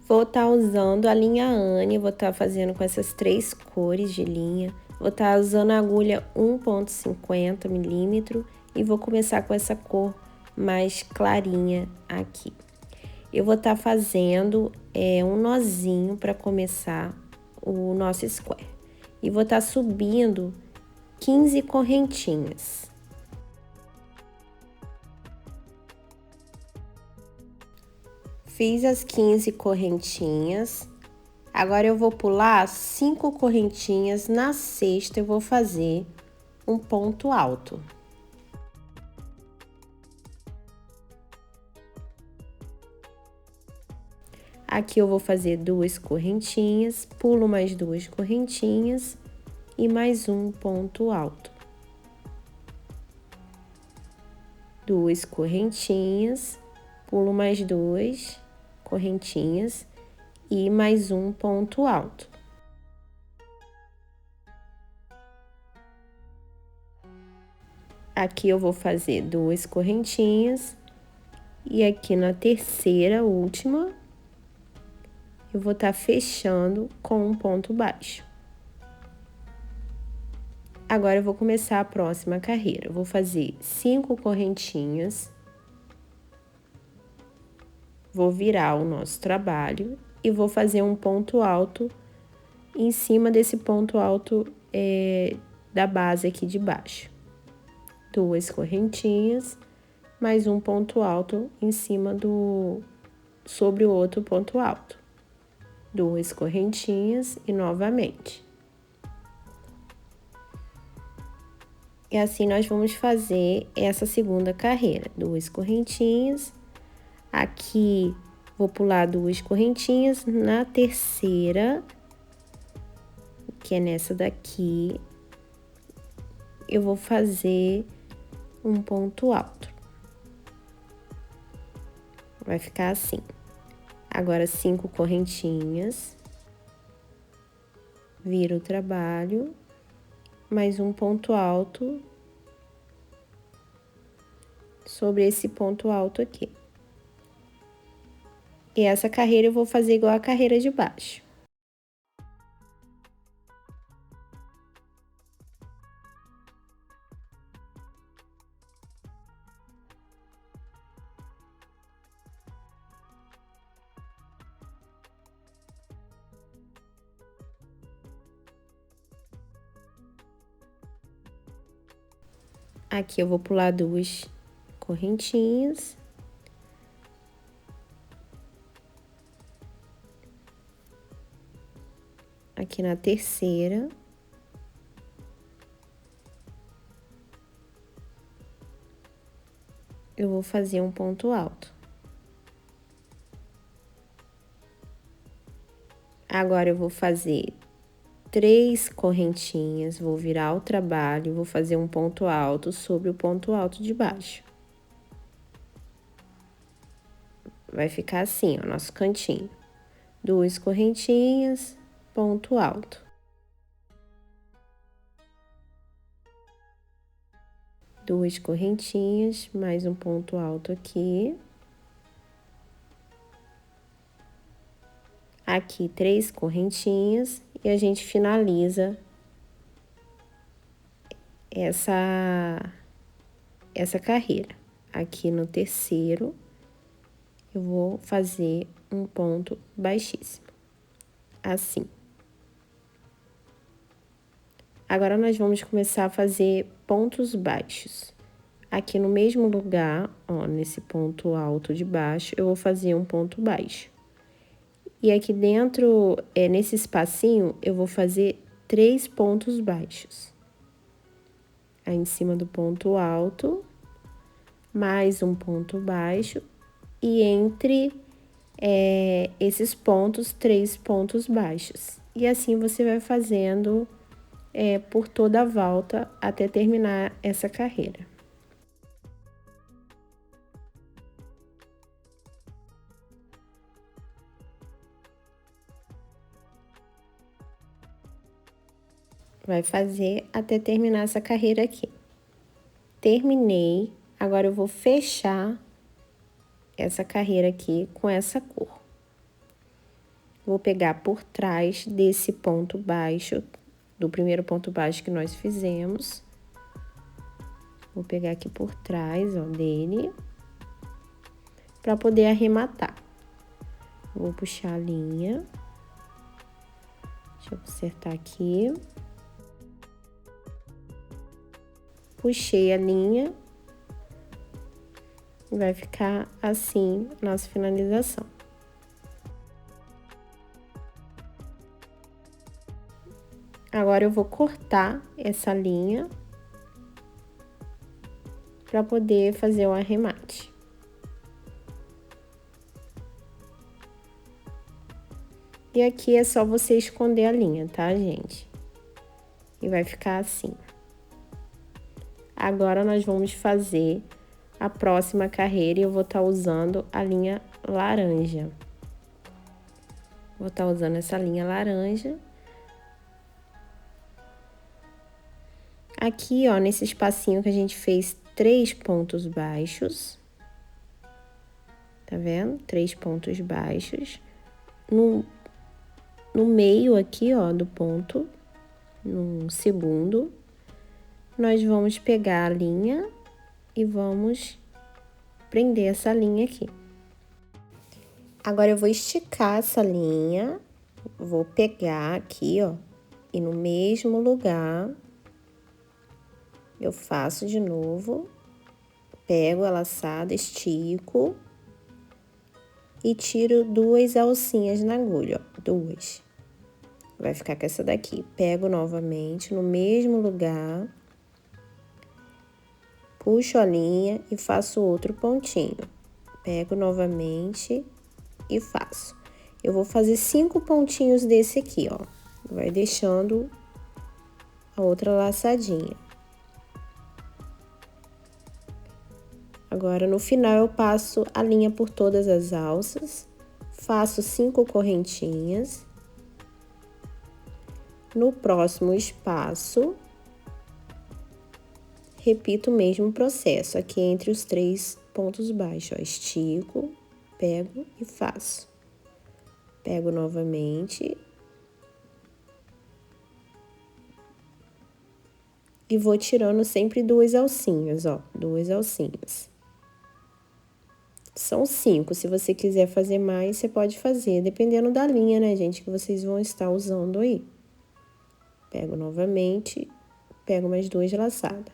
Vou estar usando a linha Anne, vou estar fazendo com essas 3 cores de linha. Vou estar usando a agulha 1,50 milímetro e vou começar com essa cor mais clarinha aqui. Eu vou estar fazendo um nozinho para começar o nosso square. E vou estar subindo 15 correntinhas. Fiz as 15 correntinhas. Agora eu vou pular 5 correntinhas, na sexta eu vou fazer um ponto alto. Aqui eu vou fazer 2 correntinhas, pulo mais 2 correntinhas e mais um ponto alto. 2 correntinhas, pulo mais 2 correntinhas e mais um ponto alto. Aqui eu vou fazer 2 correntinhas e aqui na terceira, última, eu vou estar fechando com um ponto baixo. Agora eu vou começar a próxima carreira. Eu vou fazer 5 correntinhas, vou virar o nosso trabalho e vou fazer um ponto alto em cima desse ponto alto da base aqui de baixo. 2 correntinhas, mais um ponto alto em cima sobre o outro ponto alto. 2 correntinhas e novamente. E assim nós vamos fazer essa segunda carreira. 2 correntinhas. Aqui vou pular 2 correntinhas, na terceira, que é nessa daqui, eu vou fazer um ponto alto. Vai ficar assim. Agora 5 correntinhas, viro o trabalho, mais um ponto alto sobre esse ponto alto aqui. E essa carreira eu vou fazer igual a carreira de baixo. Aqui eu vou pular 2 correntinhas. Aqui na terceira. Eu vou fazer um ponto alto. Agora eu vou fazer 3 correntinhas, vou virar o trabalho, vou fazer um ponto alto sobre o ponto alto de baixo. Vai ficar assim, ó, nosso cantinho. 2 correntinhas, ponto alto. 2 correntinhas, mais um ponto alto aqui. Aqui 3 correntinhas e a gente finaliza essa carreira. Aqui no terceiro, eu vou fazer um ponto baixíssimo, assim. Agora, nós vamos começar a fazer pontos baixos. Aqui no mesmo lugar, ó, nesse ponto alto de baixo, eu vou fazer um ponto baixo. E aqui dentro, nesse espacinho, eu vou fazer 3 pontos baixos. Aí, em cima do ponto alto, mais um ponto baixo, e entre esses pontos, 3 pontos baixos. E assim você vai fazendo por toda a volta até terminar essa carreira. Vai fazer até terminar essa carreira aqui. Terminei, agora eu vou fechar essa carreira aqui com essa cor. Vou pegar por trás desse ponto baixo, do primeiro ponto baixo que nós fizemos. Vou pegar aqui por trás, ó, dele, para poder arrematar. Vou puxar a linha. Deixa eu acertar aqui. Puxei a linha. E vai ficar assim nossa finalização. Agora eu vou cortar essa linha para poder fazer o arremate. E aqui é só você esconder a linha, tá, gente? E vai ficar assim. Agora nós vamos fazer a próxima carreira e eu vou estar usando a linha laranja. Vou estar usando essa linha laranja. Aqui, ó, nesse espacinho que a gente fez 3 pontos baixos. Tá vendo? 3 pontos baixos. No meio aqui, ó, do ponto, no segundo, nós vamos pegar a linha e vamos prender essa linha aqui. Agora, eu vou esticar essa linha, vou pegar aqui, ó, e no mesmo lugar, eu faço de novo, pego a laçada, estico e tiro 2 alcinhas na agulha, ó, 2. Vai ficar com essa daqui. Pego novamente no mesmo lugar, puxo a linha e faço outro pontinho. Pego novamente e faço. Eu vou fazer 5 pontinhos desse aqui, ó. Vai deixando a outra laçadinha. Agora, no final, eu passo a linha por todas as alças, faço 5 correntinhas. No próximo espaço, repito o mesmo processo, aqui entre os 3 pontos baixos, ó, estico, pego e faço. Pego novamente. E vou tirando sempre 2 alcinhas, ó, 2 alcinhas. São 5, se você quiser fazer mais, você pode fazer, dependendo da linha, né, gente, que vocês vão estar usando aí. Pego novamente, pego mais 2 laçadas.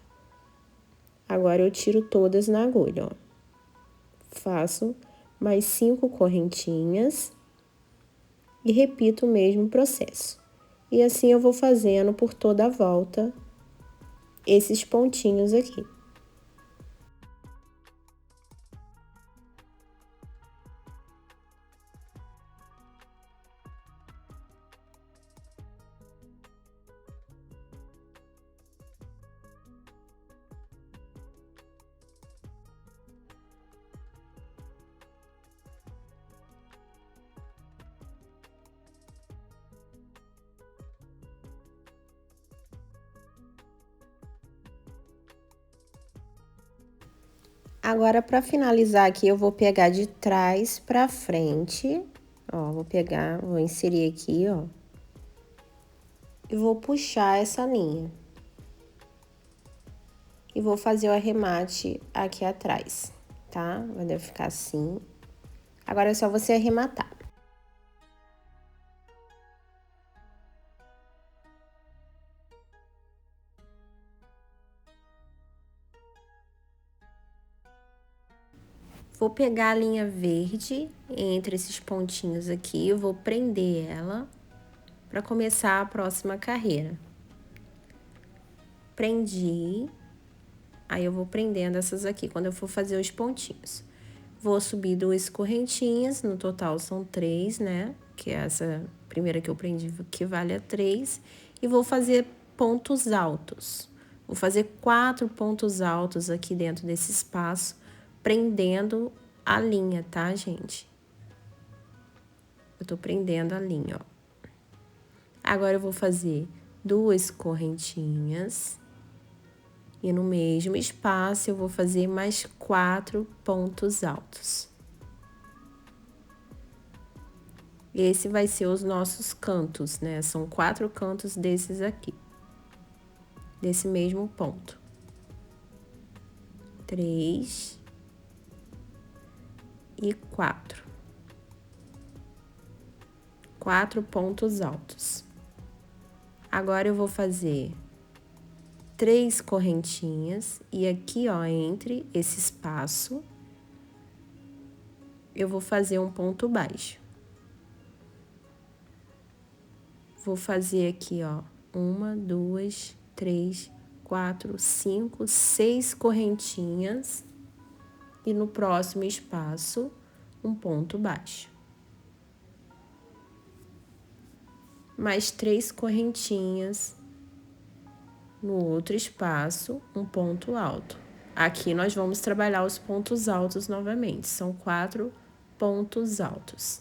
Agora, eu tiro todas na agulha, ó. Faço mais 5 correntinhas e repito o mesmo processo. E assim eu vou fazendo por toda a volta esses pontinhos aqui. Agora, para finalizar aqui, eu vou pegar de trás pra frente, ó, vou inserir aqui, ó, e vou puxar essa linha. E vou fazer o arremate aqui atrás, tá? Vai ficar assim. Agora é só você arrematar. Vou pegar a linha verde entre esses pontinhos aqui, eu vou prender ela para começar a próxima carreira. Prendi, aí eu vou prendendo essas aqui, quando eu for fazer os pontinhos. Vou subir 2 correntinhas, no total são 3, né? Que é essa primeira que eu prendi, que vale a 3. E vou fazer pontos altos. Vou fazer 4 pontos altos aqui dentro desse espaço, prendendo a linha, tá, gente? Eu tô prendendo a linha, ó. Agora, eu vou fazer 2 correntinhas. E no mesmo espaço, eu vou fazer mais 4 pontos altos. Esse vai ser os nossos cantos, né? São 4 cantos desses aqui. Desse mesmo ponto. 3 e 4. 4 pontos altos. Agora eu vou fazer 3 correntinhas e aqui, ó, entre esse espaço, eu vou fazer um ponto baixo. Vou fazer aqui, ó, 1, 2, 3, 4, 5, 6 correntinhas e no próximo espaço, um ponto baixo. Mais 3 correntinhas no outro espaço, um ponto alto. Aqui nós vamos trabalhar os pontos altos novamente, são 4 pontos altos.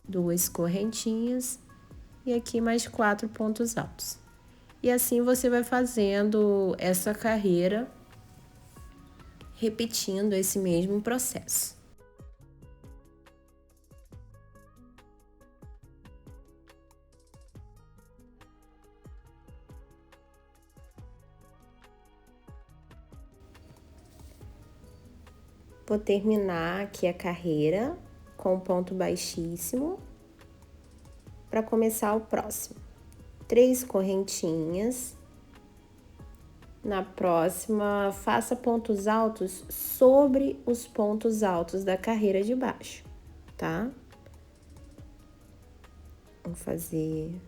Duas correntinhas e aqui mais 4 pontos altos. E assim você vai fazendo essa carreira, repetindo esse mesmo processo. Vou terminar aqui a carreira com ponto baixíssimo para começar o próximo. 3 correntinhas. Na próxima, faça pontos altos sobre os pontos altos da carreira de baixo, tá? Vou fazer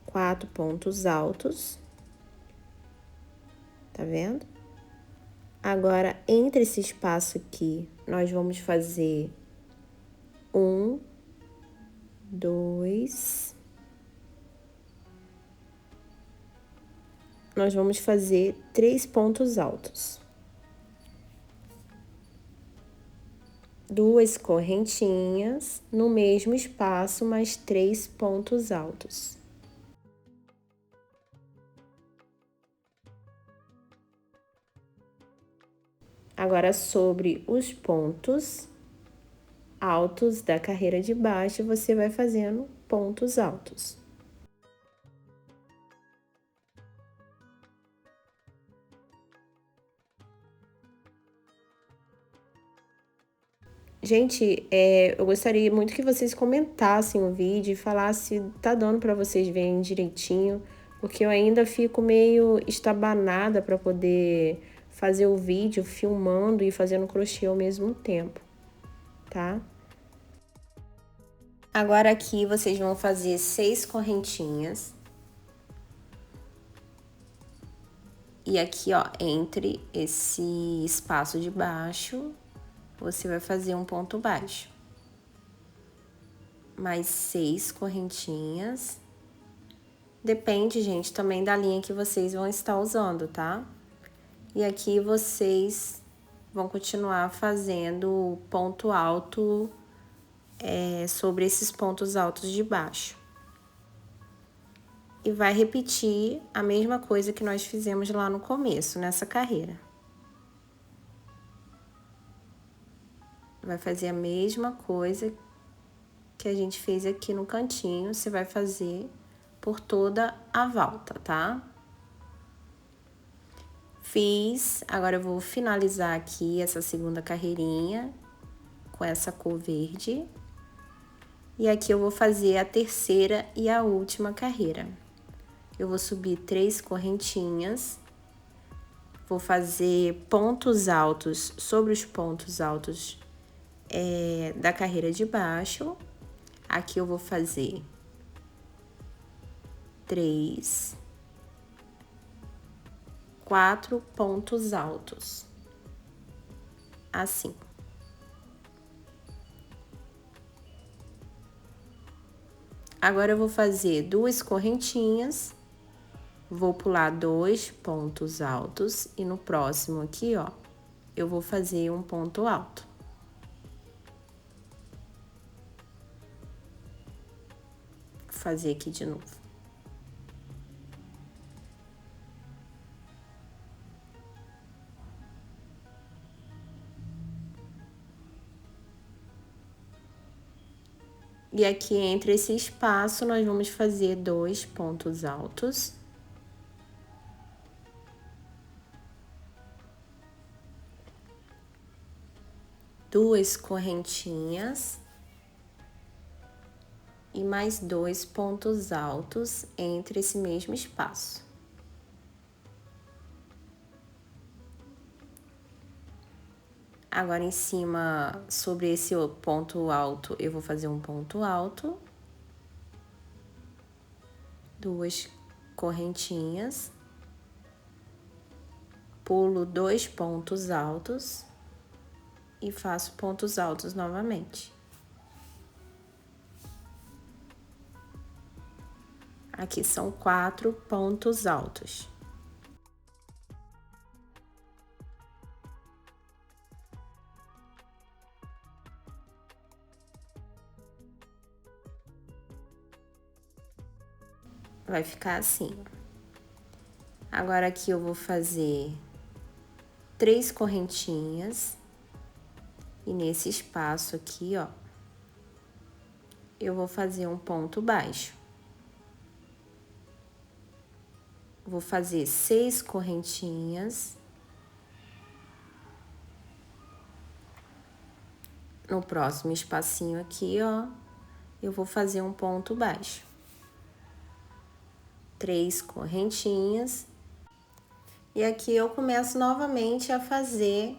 4 pontos altos. Tá vendo? Agora, entre esse espaço aqui, nós vamos fazer 1, 2. Nós vamos fazer 3 pontos altos. 2 correntinhas, no mesmo espaço, mais 3 pontos altos. Agora, sobre os pontos altos da carreira de baixo, você vai fazendo pontos altos. Gente, eu gostaria muito que vocês comentassem o vídeo e falassem se tá dando para vocês verem direitinho, porque eu ainda fico meio estabanada para poder fazer o vídeo filmando e fazendo crochê ao mesmo tempo, tá? Agora aqui vocês vão fazer 6 correntinhas. E aqui, ó, entre esse espaço de baixo, você vai fazer um ponto baixo. Mais 6 correntinhas. Depende, gente, também da linha que vocês vão estar usando, tá? E aqui vocês vão continuar fazendo ponto alto sobre esses pontos altos de baixo. E vai repetir a mesma coisa que nós fizemos lá no começo, nessa carreira. Vai fazer a mesma coisa que a gente fez aqui no cantinho, você vai fazer por toda a volta, tá? Fiz, agora eu vou finalizar aqui essa segunda carreirinha com essa cor verde. E aqui eu vou fazer a terceira e a última carreira. Eu vou subir 3 correntinhas, vou fazer pontos altos sobre os pontos altos da carreira de baixo. Aqui eu vou fazer 3, 4 pontos altos, assim. Agora eu vou fazer 2 correntinhas, vou pular 2 pontos altos e no próximo aqui, ó, eu vou fazer um ponto alto. Vou fazer aqui de novo. E aqui entre esse espaço, nós vamos fazer 2 pontos altos. Duas correntinhas. E mais 2 pontos altos entre esse mesmo espaço. Agora, em cima, sobre esse ponto alto, eu vou fazer um ponto alto. 2 correntinhas. Pulo 2 pontos altos. E faço pontos altos novamente. Aqui são 4 pontos altos. Vai ficar assim. Agora aqui eu vou fazer 3 correntinhas. E nesse espaço aqui, ó, eu vou fazer um ponto baixo. Vou fazer 6 correntinhas. No próximo espacinho aqui, ó, eu vou fazer um ponto baixo. 3 correntinhas. E aqui eu começo novamente a fazer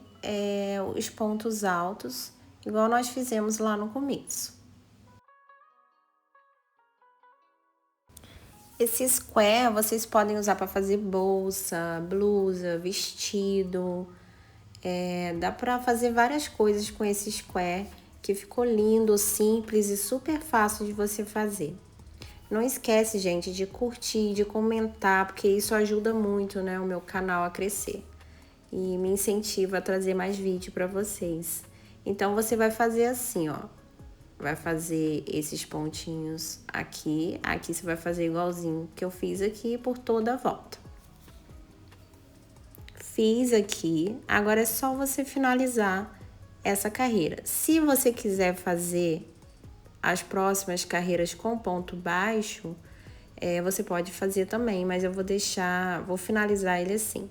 os pontos altos, igual nós fizemos lá no começo. Esse square vocês podem usar para fazer bolsa, blusa, vestido. Dá para fazer várias coisas com esse square, que ficou lindo, simples e super fácil de você fazer. Não esquece, gente, de curtir, de comentar, porque isso ajuda muito, né, o meu canal a crescer. E me incentiva a trazer mais vídeo para vocês. Então, você vai fazer assim, ó. Vai fazer esses pontinhos aqui. Aqui você vai fazer igualzinho que eu fiz aqui por toda a volta. Fiz aqui. Agora é só você finalizar essa carreira. Se você quiser fazer as próximas carreiras com ponto baixo, você pode fazer também, mas eu vou finalizar ele assim.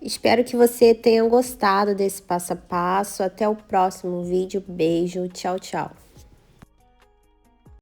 Espero que você tenha gostado desse passo a passo. Até o próximo vídeo. Beijo, tchau, tchau.